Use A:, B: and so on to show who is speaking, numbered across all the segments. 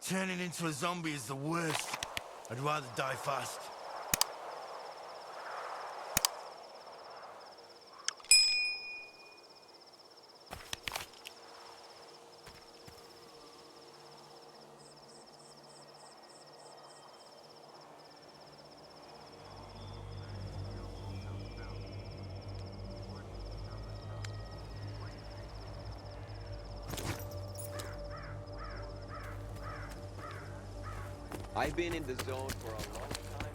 A: Turning into a zombie is the worst. I'd rather die fast.
B: I've been in the zone for a long time.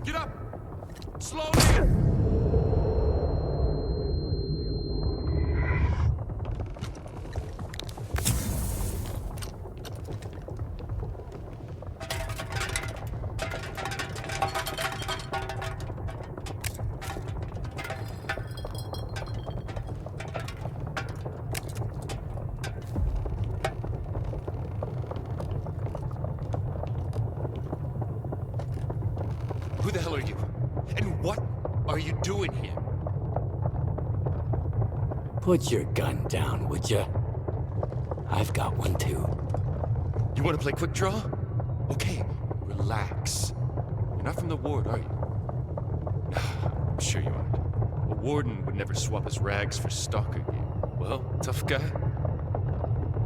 C: Get up! Slowly! Who the hell are you? And what are you doing here?
D: Put your gun down, would you? I've got one too.
C: You want to play quick draw? Okay, relax. You're not from the ward, are you? I'm sure you aren't. A warden would never swap his rags for stalker gear. Well, tough guy.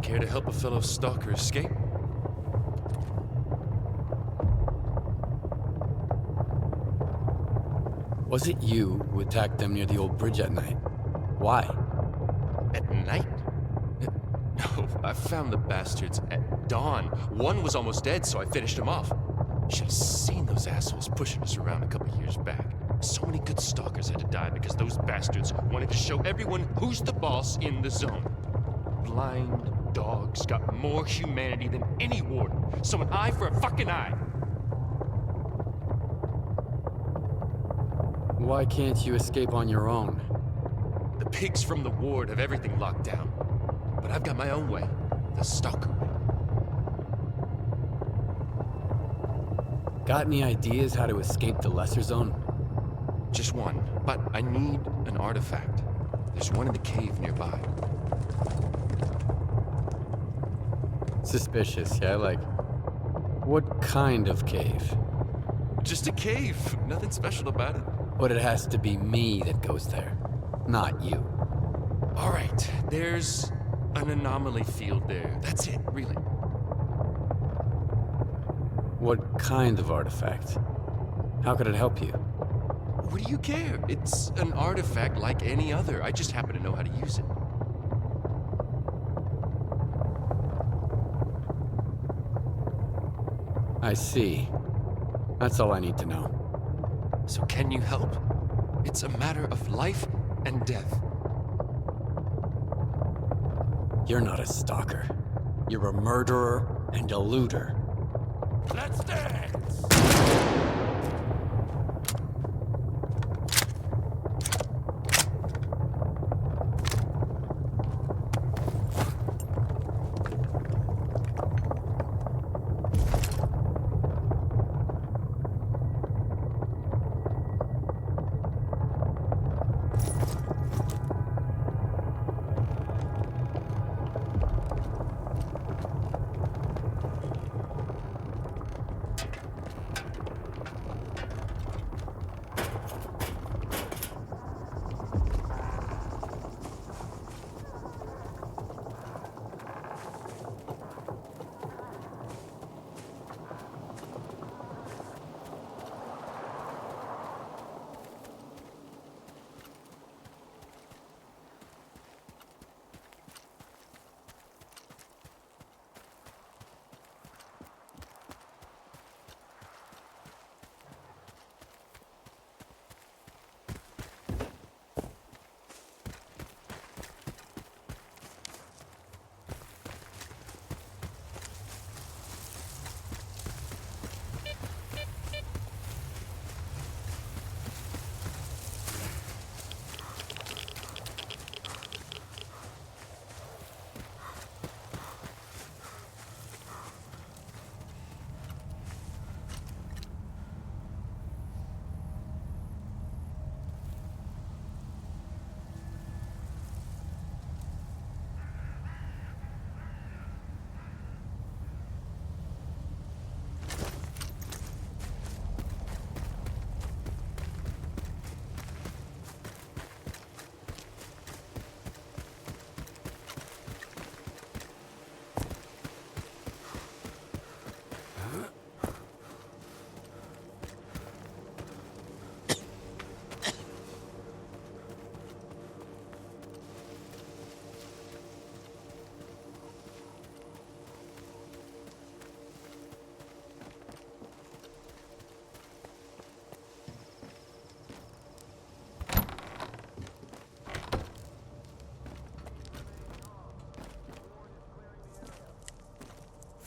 C: Care to help a fellow stalker escape?
D: Was it you who attacked them near the old bridge at night? Why?
C: At night? No, I found the bastards at dawn. One was almost dead, so I finished him off. Should have seen those assholes pushing us around a couple years back. So many good stalkers had to die because those bastards wanted to show everyone who's the boss in the zone. Blind dogs got more humanity than any warden. So an eye for a fucking eye.
D: Why can't you escape on your own?
C: The pigs from the ward have everything locked down. But I've got my own way. The stalker way.
D: Got any ideas how to escape the lesser zone?
C: Just one, but I need an artifact. There's one in the cave nearby.
D: Suspicious, yeah? Like, what kind of cave?
C: Just a cave. Nothing special about it.
D: But it has to be me that goes there, not you.
C: All right, there's an anomaly field there. That's it, really.
D: What kind of artifact? How could it help you?
C: What do you care? It's an artifact like any other. I just happen to know how to use it.
D: I see. That's all I need to know.
C: So can you help? It's a matter of life and death.
D: You're not a stalker. You're a murderer and a looter.
A: Let's dance!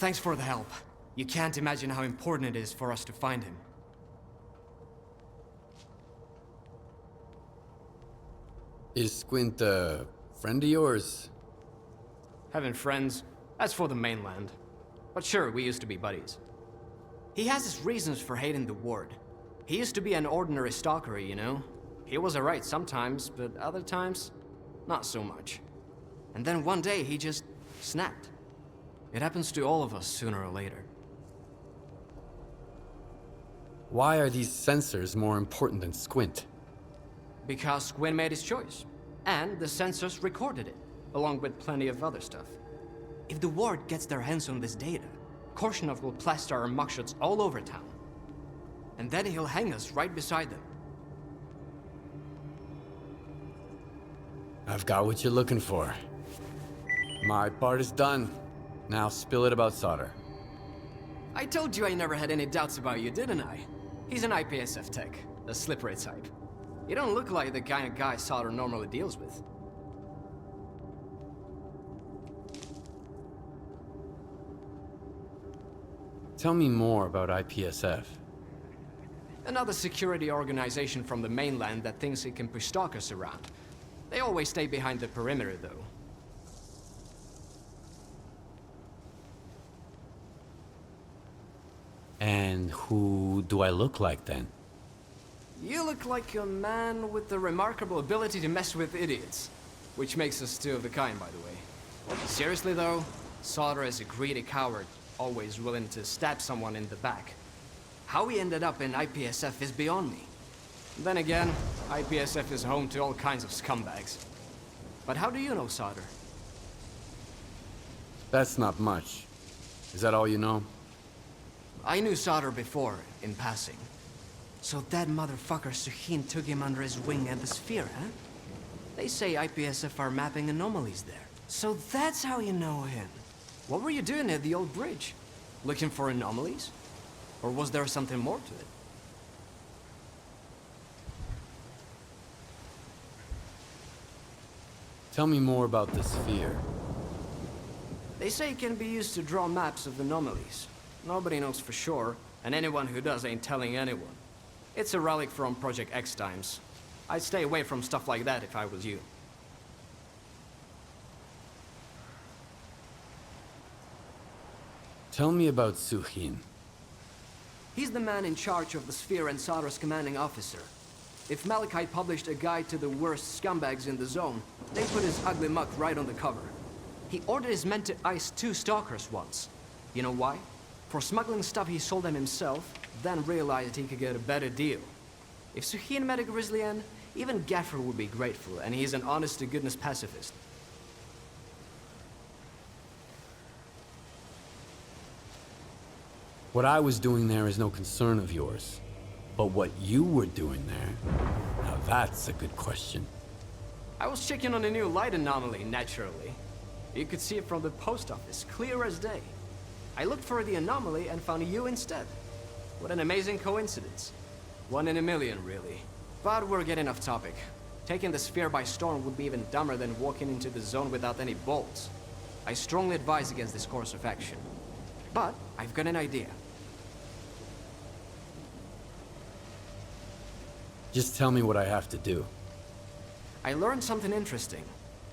E: Thanks for the help. You can't imagine how important it is for us to find him.
D: Is Squint a friend of yours?
E: Having friends, that's for the mainland. But sure, we used to be buddies. He has his reasons for hating the ward. He used to be an ordinary stalker, you know? He was alright sometimes, but other times, not so much. And then one day he just snapped. It happens to all of us sooner or later.
D: Why are these sensors more important than Squint?
E: Because Squint made his choice. And the sensors recorded it, along with plenty of other stuff. If the ward gets their hands on this data, Korshunov will plaster our mugshots all over town. And then he'll hang us right beside them.
D: I've got what you're looking for. My part is done. Now spill it about solder.
E: I told you I never had any doubts about you, didn't I? He's an IPSF tech, a slippery type. You don't look like the kind of guy Solder normally deals with.
D: Tell me more about IPSF.
E: Another security organization from the mainland that thinks it can push stalkers around. They always stay behind the perimeter, though.
D: And who do I look like then?
E: You look like a man with the remarkable ability to mess with idiots. Which makes us two of the kind, by the way. Seriously though, Solder is a greedy coward, always willing to stab someone in the back. How he ended up in IPSF is beyond me. Then again, IPSF is home to all kinds of scumbags. But how do you know Solder?
D: That's not much. Is that all you know?
E: I knew Solder before, in passing. So that motherfucker Suhin took him under his wing at the sphere, huh? They say IPSF are mapping anomalies there. So that's how you know him. What were you doing at the old bridge? Looking for anomalies? Or was there something more to it?
D: Tell me more about the sphere.
E: They say it can be used to draw maps of anomalies. Nobody knows for sure, and anyone who does ain't telling anyone. It's a relic from Project X times. I'd stay away from stuff like that if I was you.
D: Tell me about Suhin.
E: He's the man in charge of the Sphere and Solder's commanding officer. If Malachite published a guide to the worst scumbags in the zone, they put his ugly muck right on the cover. He ordered his men to ice 2 stalkers once. You know why? For smuggling stuff he sold them himself, then realized he could get a better deal. If Suhin met a grizzly Ann, even Gaffer would be grateful, and he's an honest-to-goodness pacifist.
D: What I was doing there is no concern of yours. But what you were doing there, now that's a good question.
E: I was checking on a new light anomaly, naturally. You could see it from the post office, clear as day. I looked for the anomaly and found you instead. What an amazing coincidence. 1 in a million, really. But we're getting off topic. Taking the sphere by storm would be even dumber than walking into the zone without any bolts. I strongly advise against this course of action. But I've got an idea.
D: Just tell me what I have to do.
E: I learned something interesting.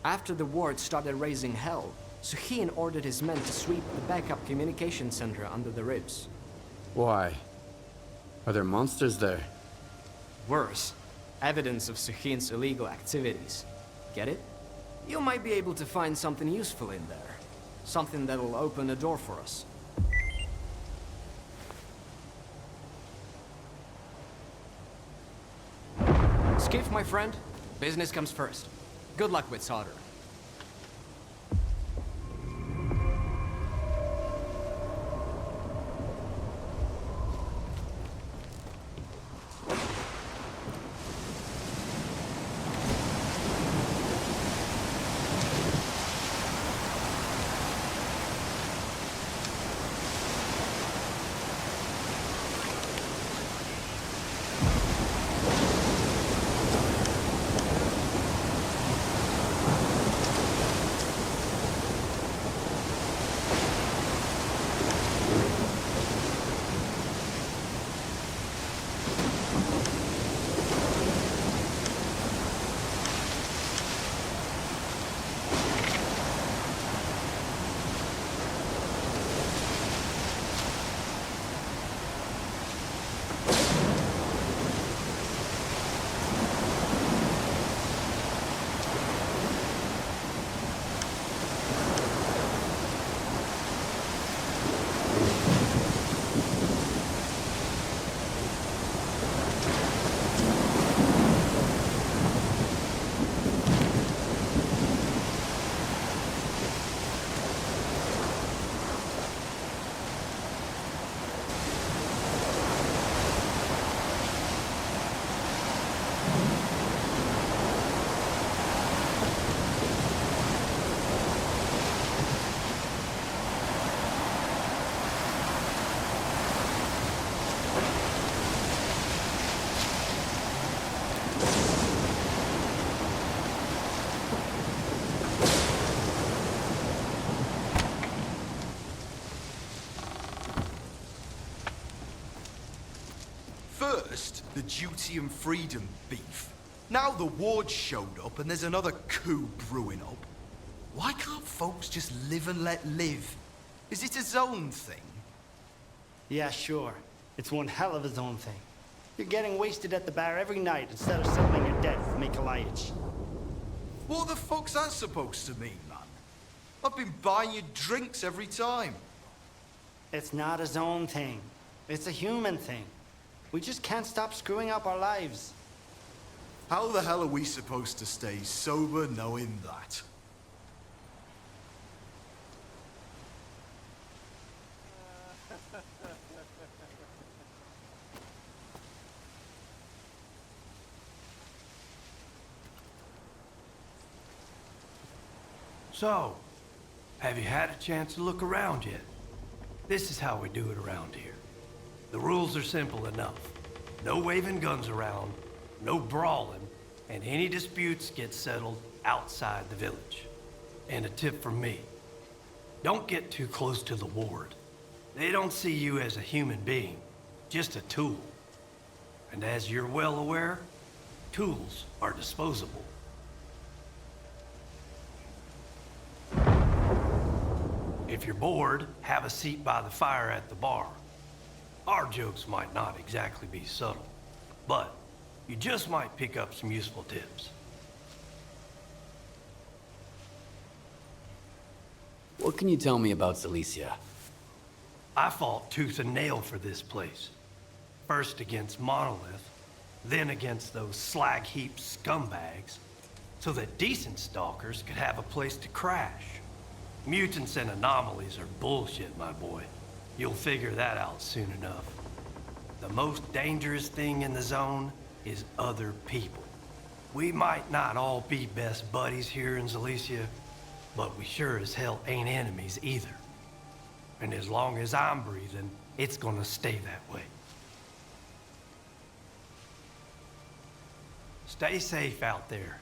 E: After the ward started raising hell, Suhin ordered his men to sweep the backup communication center under the ribs.
D: Why? Are there monsters there?
E: Worse, evidence of Suhin's illegal activities. Get it? You might be able to find something useful in there. Something that'll open a door for us. Skiff, my friend. Business comes first. Good luck with Solder.
F: First, the duty and freedom beef. Now the ward showed up and there's another coup brewing up. Why can't folks just live and let live? Is it a zone thing?
G: Yeah, sure. It's one hell of a zone thing. You're getting wasted at the bar every night instead of settling your debt with Mikolayich.
F: What the fuck's that supposed to mean, man? I've been buying you drinks every time.
G: It's not a zone thing. It's a human thing. We just can't stop screwing up our lives.
F: How the hell are we supposed to stay sober knowing that?
H: So, have you had a chance to look around yet? This is how we do it around here. The rules are simple enough. No waving guns around, no brawling, and any disputes get settled outside the village. And a tip from me, don't get too close to the ward. They don't see you as a human being, just a tool. And as you're well aware, tools are disposable. If you're bored, have a seat by the fire at the bar. Our jokes might not exactly be subtle, but you just might pick up some useful tips.
D: What can you tell me about Silesia?
H: I fought tooth and nail for this place. First against Monolith, then against those slag heap scumbags, so that decent stalkers could have a place to crash. Mutants and anomalies are bullshit, my boy. You'll figure that out soon enough. The most dangerous thing in the zone is other people. We might not all be best buddies here in Silesia, but we sure as hell ain't enemies either. And as long as I'm breathing, it's gonna stay that way. Stay safe out there.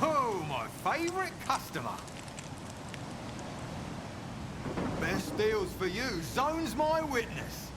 I: Oh, my favourite customer. Best deals for you. Zone's my witness.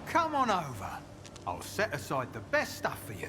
I: Come on over. I'll set aside the best stuff for you.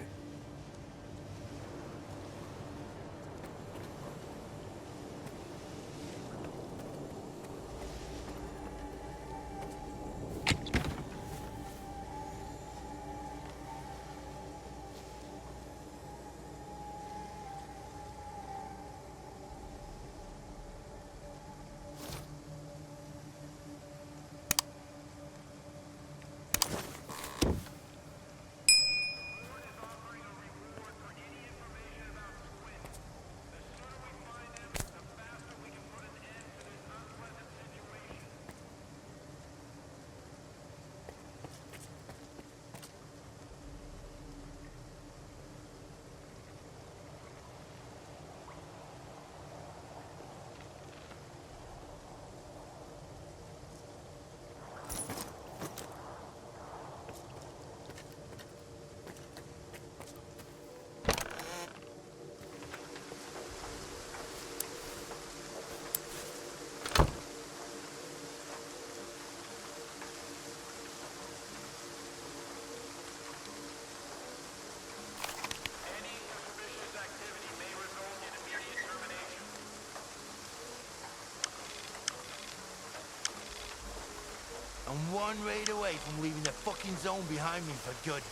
A: I'm one raid away from leaving the fucking zone behind me for good.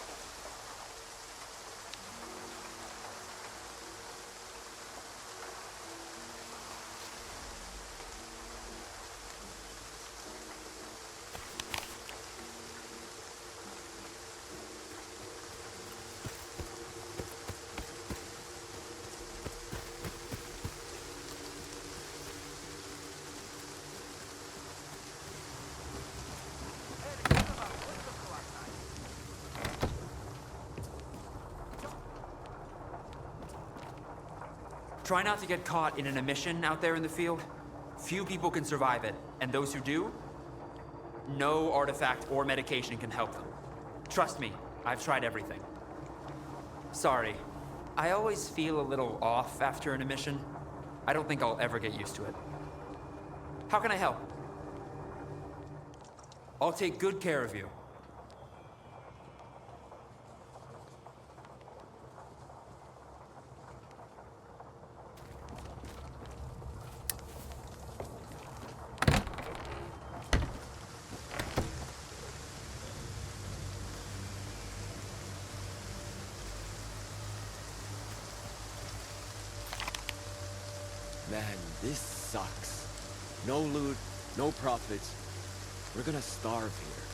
J: Try not to get caught in an emission out there in the field. Few people can survive it, and those who do, no artifact or medication can help them. Trust me, I've tried everything. Sorry, I always feel a little off after an emission. I don't think I'll ever get used to it. How can I help? I'll take good care of you.
K: Man, this sucks. No loot, no profits. We're gonna starve here.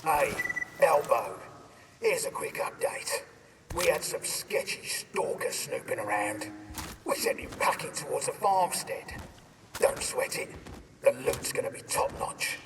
L: Hey, Elbow. Here's a quick update. We had some sketchy stalkers snooping around. We sent him packing towards the farmstead. Don't sweat it. The loot's gonna be top-notch.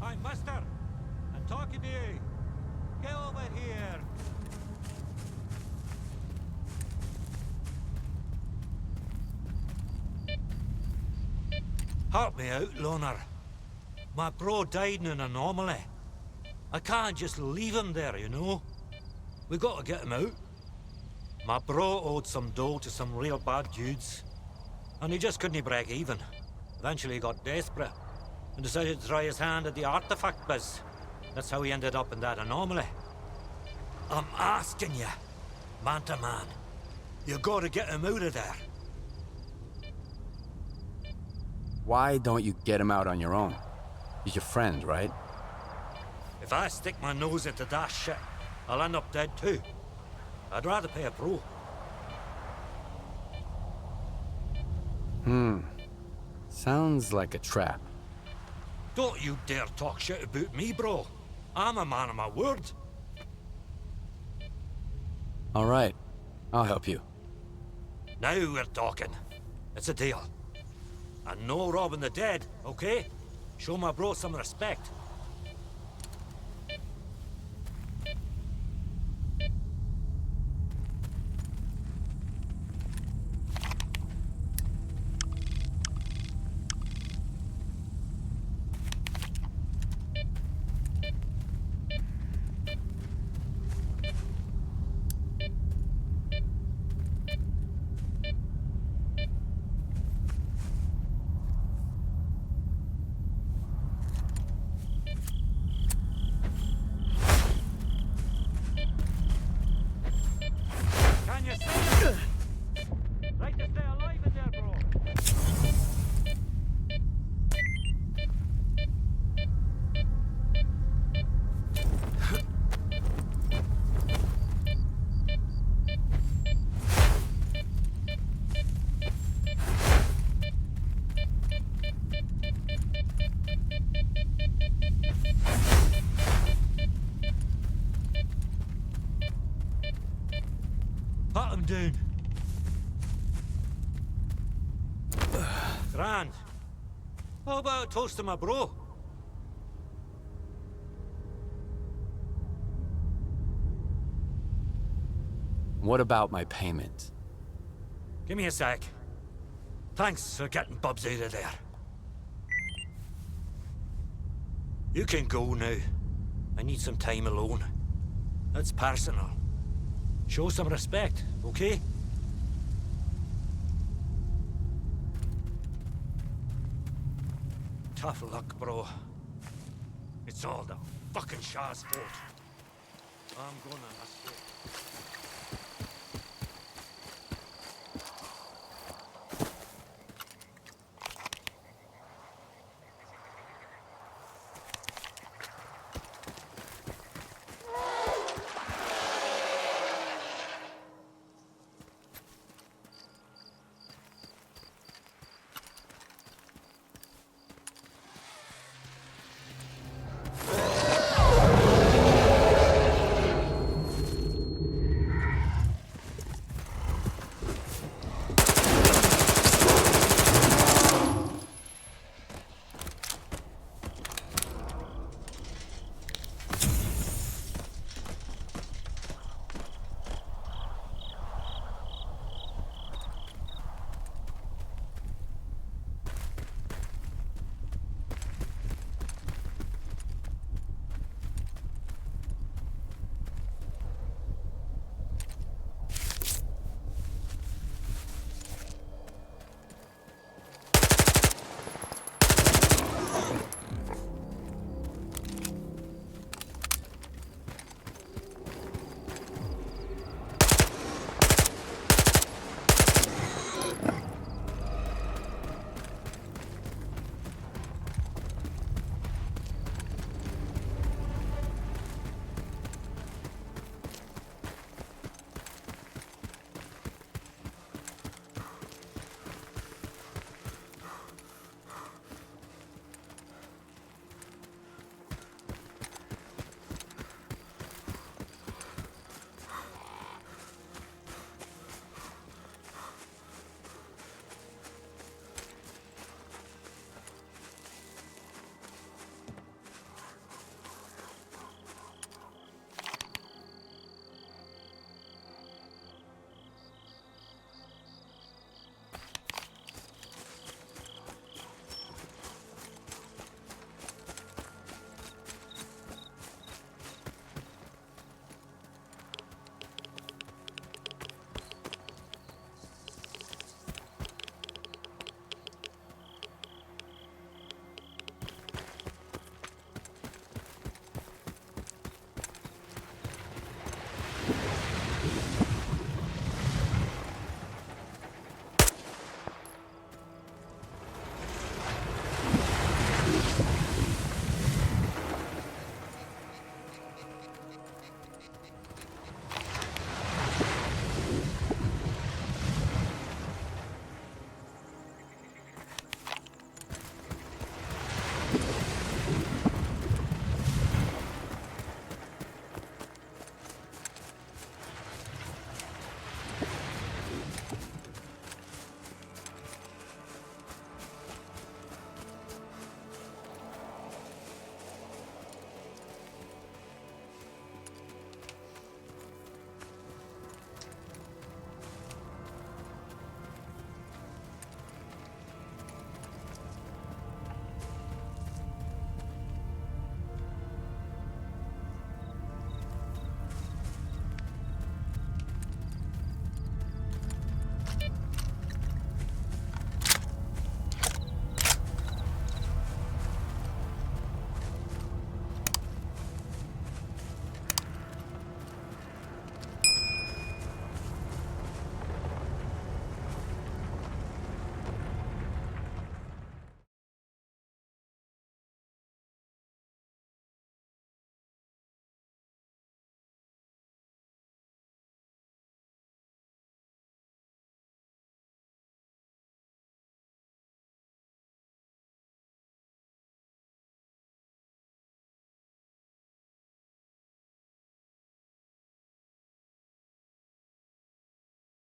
M: Hi, Master. I'm talking to you. Get over here. Help me out, loner. My bro died in an anomaly. I can't just leave him there, you know. We got to get him out. My bro owed some dough to some real bad dudes, and he just couldn't break even. Eventually he got desperate and decided to try his hand at the artifact biz. That's how he ended up in that anomaly. I'm asking you, man to man, you gotta get him out of there.
D: Why don't you get him out on your own? He's your friend, right?
M: If I stick my nose into that shit, I'll end up dead too. I'd rather pay a pro.
D: Sounds like a trap.
M: Don't you dare talk shit about me, bro. I'm a man of my word.
D: All right, I'll help you.
M: Now we're talking. It's a deal. And no robbing the dead, okay? Show my bro some respect. Pat him down. Grand. How about a toast to my bro?
D: What about my payment?
M: Give me a sec. Thanks for getting Bubs out of there. You can go now. I need some time alone. It's personal. Show some respect, okay? Tough luck, bro. It's all the fucking Shah's fault. I'm gonna escape.